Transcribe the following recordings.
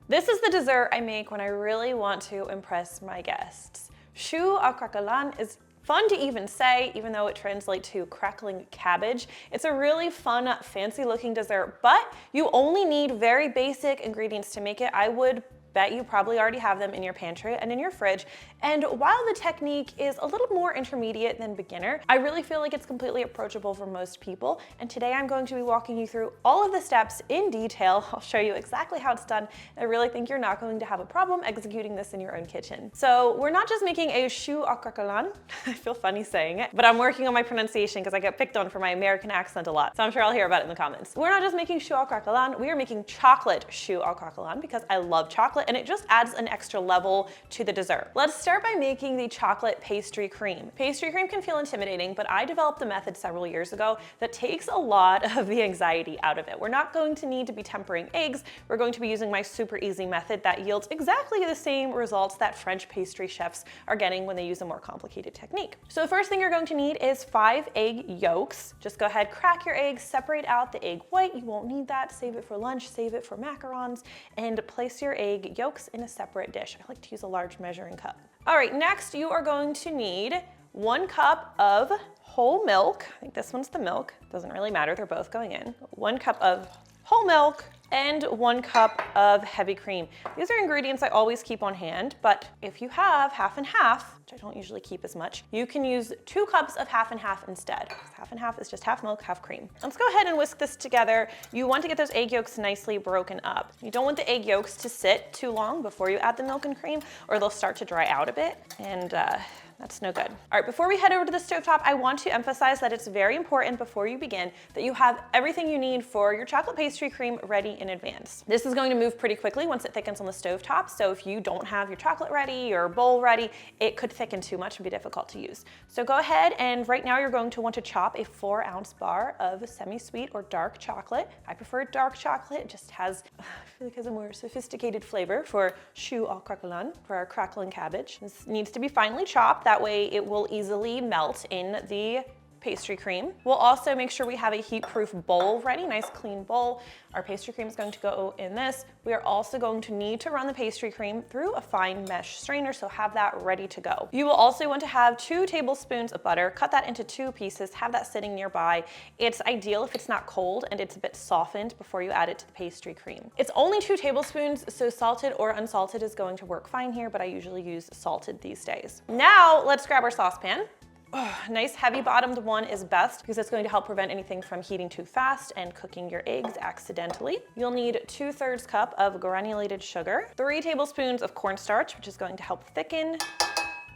This is the dessert I make when I really want to impress my guests. Choux au craquelin is fun to even say, even though it translates to crackling cabbage. It's a really fun, fancy looking dessert, but you only need very basic ingredients to make it. I would bet you probably already have them in your pantry and in your fridge. And while the technique is a little more intermediate than beginner, I really feel like it's completely approachable for most people. And today I'm going to be walking you through all of the steps in detail. I'll show you exactly how it's done. I really think you're not going to have a problem executing this in your own kitchen. So we're not just making a choux au craquelin. I feel funny saying it, but I'm working on my pronunciation because I get picked on for my American accent a lot. So I'm sure I'll hear about it in the comments. We're not just making choux au craquelin, we are making chocolate choux au craquelin because I love chocolate and it just adds an extra level to the dessert. Let's start by making the chocolate pastry cream. Pastry cream can feel intimidating, but I developed a method several years ago that takes a lot of the anxiety out of it. We're not going to need to be tempering eggs. We're going to be using my super easy method that yields exactly the same results that French pastry chefs are getting when they use a more complicated technique. So the first thing you're going to need is 5 egg yolks. Just go ahead, crack your eggs, separate out the egg white. You won't need that. Save it for lunch, save it for macarons, and place your egg yolks in a separate dish. I like to use a large measuring cup. All right, next you are going to need 1 cup of whole milk. I think this one's the milk. Doesn't really matter, they're both going in. 1 cup of whole milk and 1 cup of heavy cream. These are ingredients I always keep on hand, but if you have half and half, which I don't usually keep as much, you can use 2 cups of half and half instead. Half and half is just half milk, half cream. Let's go ahead and whisk this together. You want to get those egg yolks nicely broken up. You don't want the egg yolks to sit too long before you add the milk and cream, or they'll start to dry out a bit, and that's no good. All right, before we head over to the stovetop, I want to emphasize that it's very important before you begin that you have everything you need for your chocolate pastry cream ready in advance. This is going to move pretty quickly once it thickens on the stovetop, so if you don't have your chocolate ready or bowl ready, it could thicken too much and be difficult to use. So go ahead and right now you're going to want to chop a 4-ounce bar of semi-sweet or dark chocolate. I prefer dark chocolate, it just has, I feel like, has a more sophisticated flavor for choux au craquelin, for our crackling cabbage. This needs to be finely chopped. That way it will easily melt in the pastry cream. We'll also make sure we have a heat-proof bowl ready, nice clean bowl. Our pastry cream is going to go in this. We are also going to need to run the pastry cream through a fine mesh strainer, so have that ready to go. You will also want to have 2 tablespoons of butter, cut that into 2 pieces, have that sitting nearby. It's ideal if it's not cold and it's a bit softened before you add it to the pastry cream. It's only 2 tablespoons, so salted or unsalted is going to work fine here, but I usually use salted these days. Now let's grab our saucepan. Oh, nice heavy bottomed one is best because it's going to help prevent anything from heating too fast and cooking your eggs accidentally. You'll need 2/3 cup of granulated sugar, 3 tablespoons of cornstarch, which is going to help thicken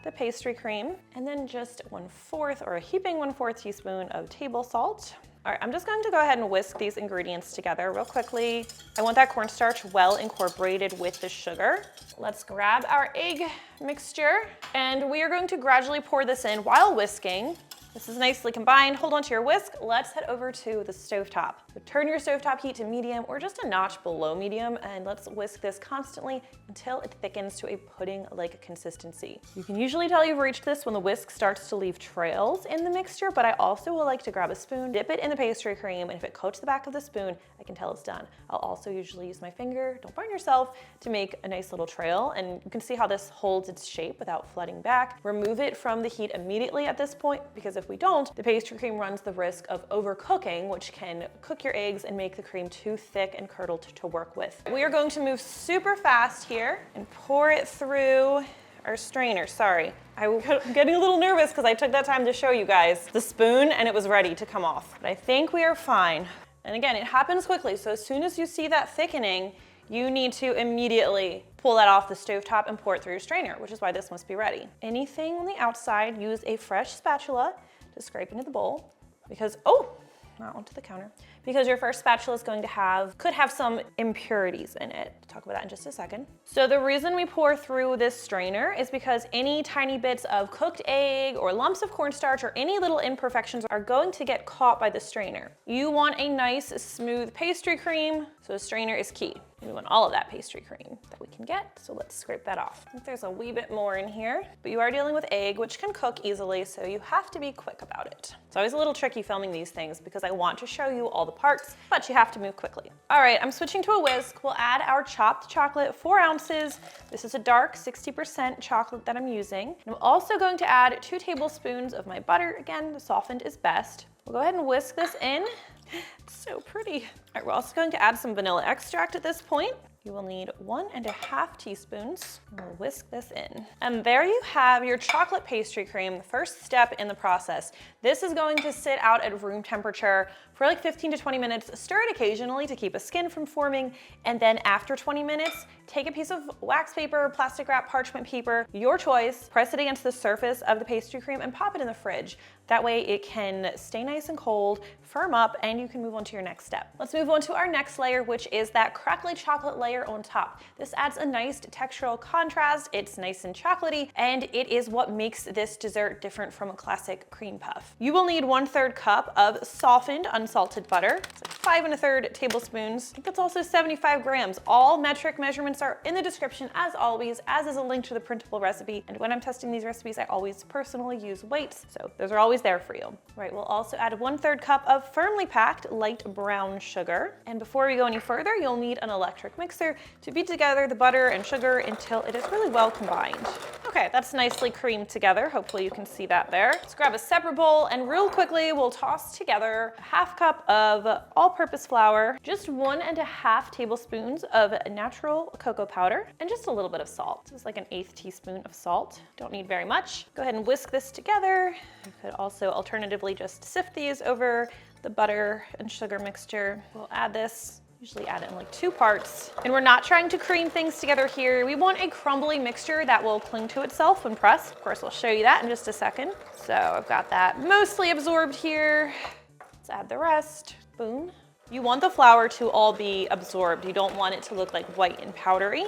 the pastry cream, and then just 1/4 or a heaping 1/4 teaspoon of table salt. All right, I'm just going to go ahead and whisk these ingredients together real quickly. I want that cornstarch well incorporated with the sugar. Let's grab our egg mixture, and we are going to gradually pour this in while whisking. This is nicely combined. Hold on to your whisk. Let's head over to the stovetop. So turn your stovetop heat to medium or just a notch below medium, and let's whisk this constantly until it thickens to a pudding-like consistency. You can usually tell you've reached this when the whisk starts to leave trails in the mixture, but I also will like to grab a spoon, dip it in the pastry cream, and if it coats the back of the spoon, I can tell it's done. I'll also usually use my finger, don't burn yourself, to make a nice little trail, and you can see how this holds its shape without flooding back. Remove it from the heat immediately at this point, because if we don't, the pastry cream runs the risk of overcooking, which can cook your eggs and make the cream too thick and curdled to work with. We are going to move super fast here and pour it through our strainer. Sorry, I'm getting a little nervous because I took that time to show you guys the spoon and it was ready to come off. But I think we are fine. And again, it happens quickly, so as soon as you see that thickening, you need to immediately pull that off the stovetop and pour it through your strainer, which is why this must be ready. Anything on the outside, use a fresh spatula to scrape into the bowl because, oh, not onto the counter, because your first spatula is going to could have some impurities in it. We'll talk about that in just a second. So the reason we pour through this strainer is because any tiny bits of cooked egg or lumps of cornstarch or any little imperfections are going to get caught by the strainer. You want a nice smooth pastry cream, so the strainer is key. We want all of that pastry cream that we can get, so let's scrape that off. I think there's a wee bit more in here, but you are dealing with egg, which can cook easily, so you have to be quick about it. It's always a little tricky filming these things because I want to show you all the parts, but you have to move quickly. All right, I'm switching to a whisk. We'll add our chopped chocolate, 4 ounces. This is a dark 60% chocolate that I'm using. And I'm also going to add 2 tablespoons of my butter. Again, softened is best. We'll go ahead and whisk this in. It's so pretty. All right, we're also going to add some vanilla extract at this point. You will need 1.5 teaspoons. We'll whisk this in. And there you have your chocolate pastry cream, the first step in the process. This is going to sit out at room temperature for like 15 to 20 minutes. Stir it occasionally to keep a skin from forming. And then after 20 minutes, take a piece of wax paper, plastic wrap, parchment paper, your choice, press it against the surface of the pastry cream and pop it in the fridge. That way it can stay nice and cold, firm up, and you can move on to your next step. Let's move on to our next layer, which is that crackly chocolate layer on top. This adds a nice textural contrast. It's nice and chocolatey, and it is what makes this dessert different from a classic cream puff. You will need 1/3 cup of softened unsalted butter. It's like 5 1/3 tablespoons. I think it's also 75 grams. All metric measurements are in the description as always, as is a link to the printable recipe. And when I'm testing these recipes, I always personally use weights, so those are always there for you. Right, we'll also add 1/3 cup of firmly packed light brown sugar. And before we go any further, you'll need an electric mixer to beat together the butter and sugar until it is really well combined. Okay, that's nicely creamed together. Hopefully you can see that there. Let's grab a separate bowl and real quickly we'll toss together 1/2 cup of all-purpose flour, just 1.5 tablespoons of natural cocoa powder, and just a little bit of salt. This is like 1/8 teaspoon of salt. Don't need very much. Go ahead and whisk this together. You could also alternatively just sift these over the butter and sugar mixture. We'll add this. Usually add it in like 2 parts. And we're not trying to cream things together here. We want a crumbly mixture that will cling to itself when pressed. Of course, I'll show you that in just a second. So I've got that mostly absorbed here. Let's add the rest. Boom. You want the flour to all be absorbed. You don't want it to look like white and powdery.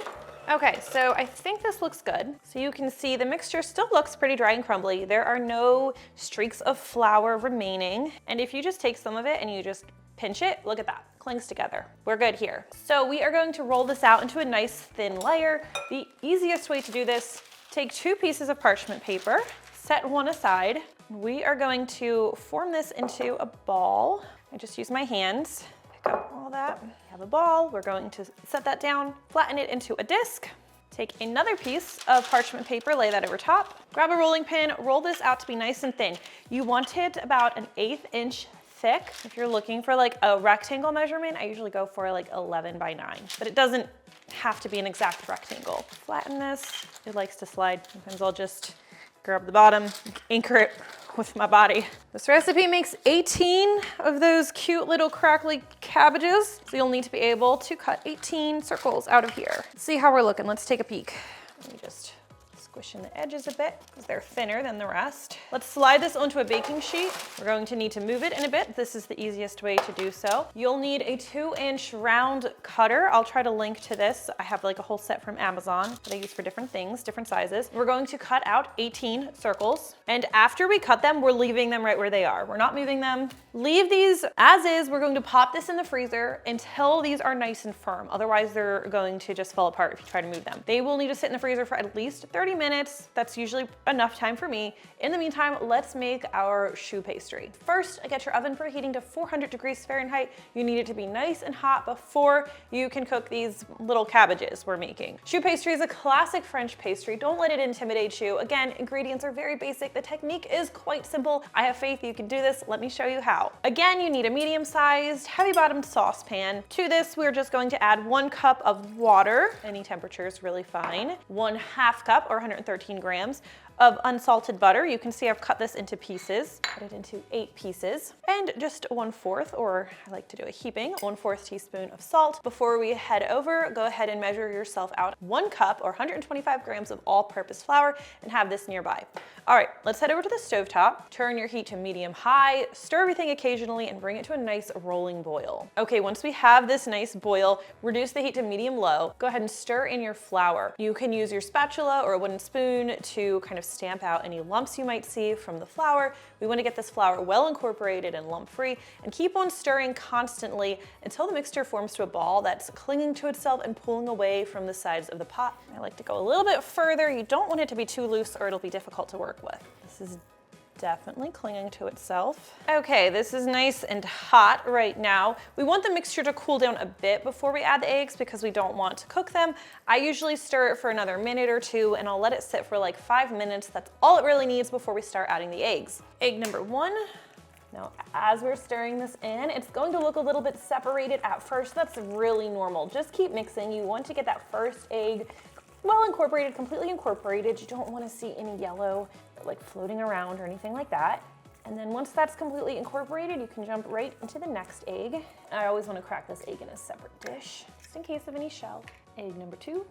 Okay, so I think this looks good. So you can see the mixture still looks pretty dry and crumbly. There are no streaks of flour remaining. And if you just take some of it and you just pinch it, look at that, clings together. We're good here. So we are going to roll this out into a nice thin layer. The easiest way to do this, take 2 pieces of parchment paper, set one aside. We are going to form this into a ball. I just use my hands. Pick up all that. We have a ball. We're going to set that down, flatten it into a disc. Take another piece of parchment paper, lay that over top. Grab a rolling pin, roll this out to be nice and thin. You want it about 1/8 inch thick. If you're looking for like a rectangle measurement, I usually go for like 11 by 9, but it doesn't have to be an exact rectangle. Flatten this. It likes to slide. Sometimes I'll just grab the bottom, anchor it with my body. This recipe makes 18 of those cute little crackly cabbages. So you'll need to be able to cut 18 circles out of here. Let's see how we're looking. Let's take a peek. Let me just squish in the edges a bit because they're thinner than the rest. Let's slide this onto a baking sheet. We're going to need to move it in a bit. This is the easiest way to do so. You'll need a 2-inch round cutter. I'll try to link to this. I have like a whole set from Amazon that I use for different things, different sizes. We're going to cut out 18 circles. And after we cut them, we're leaving them right where they are. We're not moving them. Leave these as is. We're going to pop this in the freezer until these are nice and firm. Otherwise, they're going to just fall apart if you try to move them. They will need to sit in the freezer for at least 30 minutes. That's usually enough time for me. In the meantime, let's make our choux pastry. First, get your oven preheating to 400 degrees Fahrenheit. You need it to be nice and hot before you can cook these little cabbages we're making. Choux pastry is a classic French pastry. Don't let it intimidate you. Again, ingredients are very basic. The technique is quite simple. I have faith you can do this. Let me show you how. Again, you need a medium-sized, heavy-bottomed saucepan. To this, we're just going to add 1 cup of water. Any temperature is really fine. 1/2 cup or 113 grams of unsalted butter. You can see I've cut this into pieces, cut it into 8 pieces, and just 1/4, or I like to do a heaping, 1/4 teaspoon of salt. Before we head over, go ahead and measure yourself out 1 cup or 125 grams of all-purpose flour and have this nearby. All right, let's head over to the stovetop. Turn your heat to medium-high, stir everything occasionally, and bring it to a nice rolling boil. Okay, once we have this nice boil, reduce the heat to medium-low. Go ahead and stir in your flour. You can use your spatula or a wooden spoon to kind of stamp out any lumps you might see from the flour. We want to get this flour well incorporated and lump-free, and keep on stirring constantly until the mixture forms to a ball that's clinging to itself and pulling away from the sides of the pot. I like to go a little bit further. You don't want it to be too loose or it'll be difficult to work with. This is definitely clinging to itself. Okay, this is nice and hot right now. We want the mixture to cool down a bit before we add the eggs because we don't want to cook them. I usually stir it for another minute or two, and I'll let it sit for like 5 minutes. That's all it really needs before we start adding the eggs. Egg number 1. Now, as we're stirring this in, it's going to look a little bit separated at first. That's really normal. Just keep mixing. You want to get that first egg well incorporated, completely incorporated. You don't want to see any yellow like floating around or anything like that. And then once that's completely incorporated, you can jump right into the next egg. I always want to crack this egg in a separate dish, just in case of any shell. Egg number 2.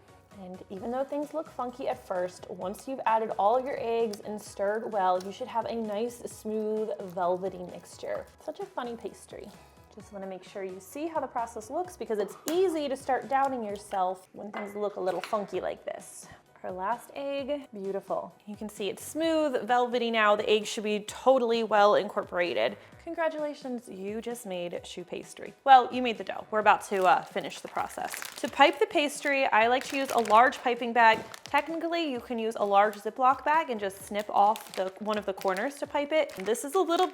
And even though things look funky at first, once you've added all of your eggs and stirred well, you should have a nice, smooth, velvety mixture. Such a funny pastry. Just want to make sure you see how the process looks because it's easy to start doubting yourself when things look a little funky like this. Our last egg, beautiful. You can see it's smooth, velvety now. The egg should be totally well incorporated. Congratulations, you just made choux pastry. Well, you made the dough. We're about to finish the process. To pipe the pastry, I like to use a large piping bag. Technically, you can use a large Ziploc bag and just snip off one of the corners to pipe it. And this is a little,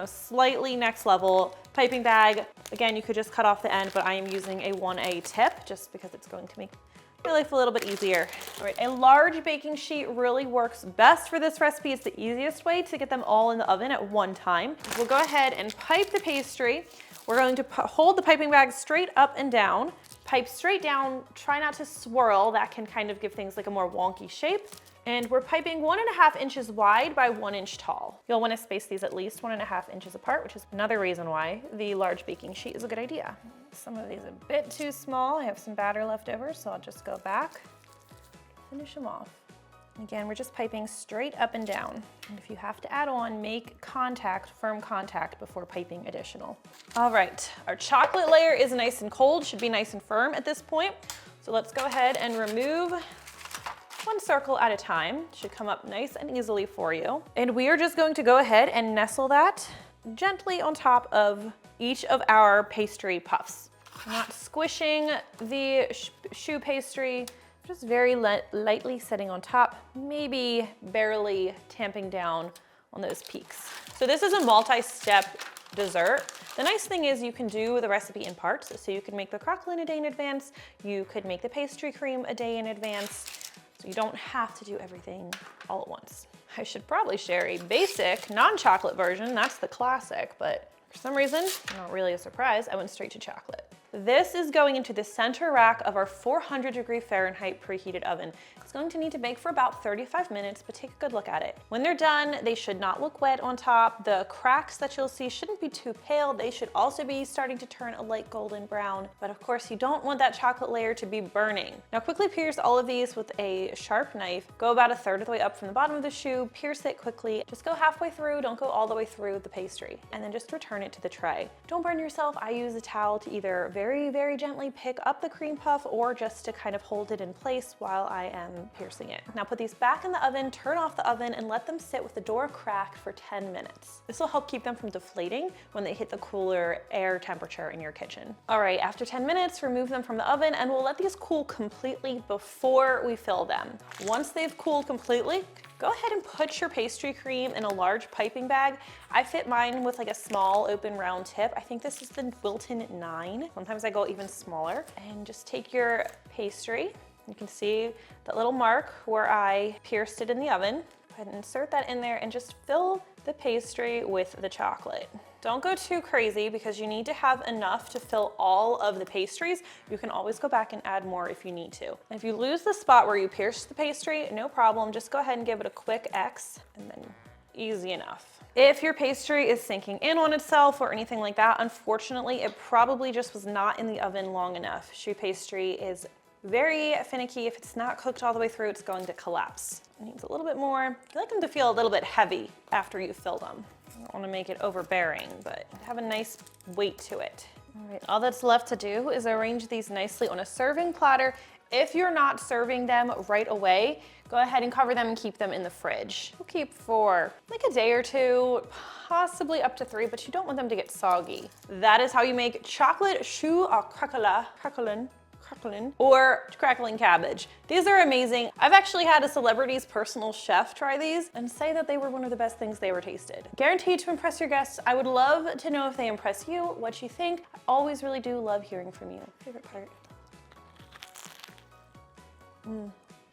slightly next level piping bag. Again, you could just cut off the end, but I am using a 1A tip just because it's going to make my life a little bit easier. All right, a large baking sheet really works best for this recipe. It's the easiest way to get them all in the oven at one time. We'll go ahead and pipe the pastry. We're going to hold the piping bag straight up and down. Pipe straight down, try not to swirl. That can kind of give things like a more wonky shape. And we're piping 1.5 inches wide by 1 inch tall. You'll want to space these at least 1.5 inches apart, which is another reason why the large baking sheet is a good idea. Some of these are a bit too small. I have some batter left over, so I'll just go back, finish them off. Again, we're just piping straight up and down. And if you have to add on, make contact, firm contact before piping additional. All right, our chocolate layer is nice and cold, should be nice and firm at this point. So let's go ahead and remove one circle at a time. Should come up nice and easily for you. And we are just going to go ahead and nestle that gently on top of each of our pastry puffs. I'm not squishing the choux pastry, just very lightly sitting on top, maybe barely tamping down on those peaks. So this is a multi-step dessert. The nice thing is you can do the recipe in parts. So you can make the craquelin a day in advance. You could make the pastry cream a day in advance. So you don't have to do everything all at once. I should probably share a basic non-chocolate version. That's the classic, but for some reason, not really a surprise, I went straight to chocolate. This is going into the center rack of our 400-degree Fahrenheit preheated oven. It's going to need to bake for about 35 minutes, but take a good look at it. When they're done, they should not look wet on top. The cracks that you'll see shouldn't be too pale. They should also be starting to turn a light golden brown. But of course, you don't want that chocolate layer to be burning. Now quickly pierce all of these with a sharp knife. Go about 1/3 of the way up from the bottom of the choux, pierce it quickly. Just go halfway through, don't go all the way through the pastry. And then just return it to the tray. Don't burn yourself. I use a towel to either very, very gently pick up the cream puff or just to kind of hold it in place while I am piercing it. Now put these back in the oven, turn off the oven, and let them sit with the door cracked for 10 minutes. This will help keep them from deflating when they hit the cooler air temperature in your kitchen. All right, after 10 minutes, remove them from the oven and we'll let these cool completely before we fill them. Once they've cooled completely, go ahead and put your pastry cream in a large piping bag. I fit mine with like a small open round tip. I think this is the Wilton 9. Sometimes I go even smaller. And just take your pastry. You can see that little mark where I pierced it in the oven. Go ahead and insert that in there and just fill the pastry with the chocolate. Don't go too crazy because you need to have enough to fill all of the pastries. You can always go back and add more if you need to. And if you lose the spot where you pierced the pastry, no problem. Just go ahead and give it a quick X and then easy enough. If your pastry is sinking in on itself or anything like that, unfortunately, it probably just was not in the oven long enough. Choux pastry is very finicky. If it's not cooked all the way through, it's going to collapse. It needs a little bit more. I like them to feel a little bit heavy after you fill them. I don't want to make it overbearing, but have a nice weight to it. All right, all that's left to do is arrange these nicely on a serving platter If you're not serving them right away, go ahead and cover them and keep them in the fridge. We'll keep for like a day or two, possibly up to 3, but you don't want them to get soggy. That is how you make chocolate choux au craquelin, or crackling cabbage. These are amazing. I've actually had a celebrity's personal chef try these and say that they were one of the best things they ever tasted. Guaranteed to impress your guests. I would love to know if they impress you, what you think. I always really do love hearing from you. Favorite part? I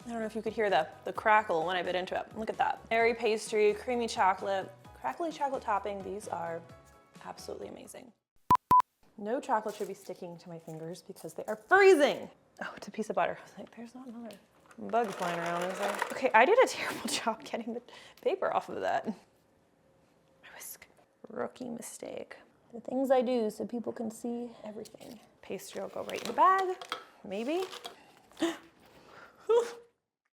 don't know if you could hear the crackle when I bit into it. Look at that. Airy pastry, creamy chocolate, crackly chocolate topping. These are absolutely amazing. No chocolate should be sticking to my fingers because they are freezing. Oh, it's a piece of butter. I was like, there's not another bug flying around, is there? Okay, I did a terrible job getting the paper off of that. My whisk. Rookie mistake. The things I do so people can see everything. Pastry will go right in the bag, maybe.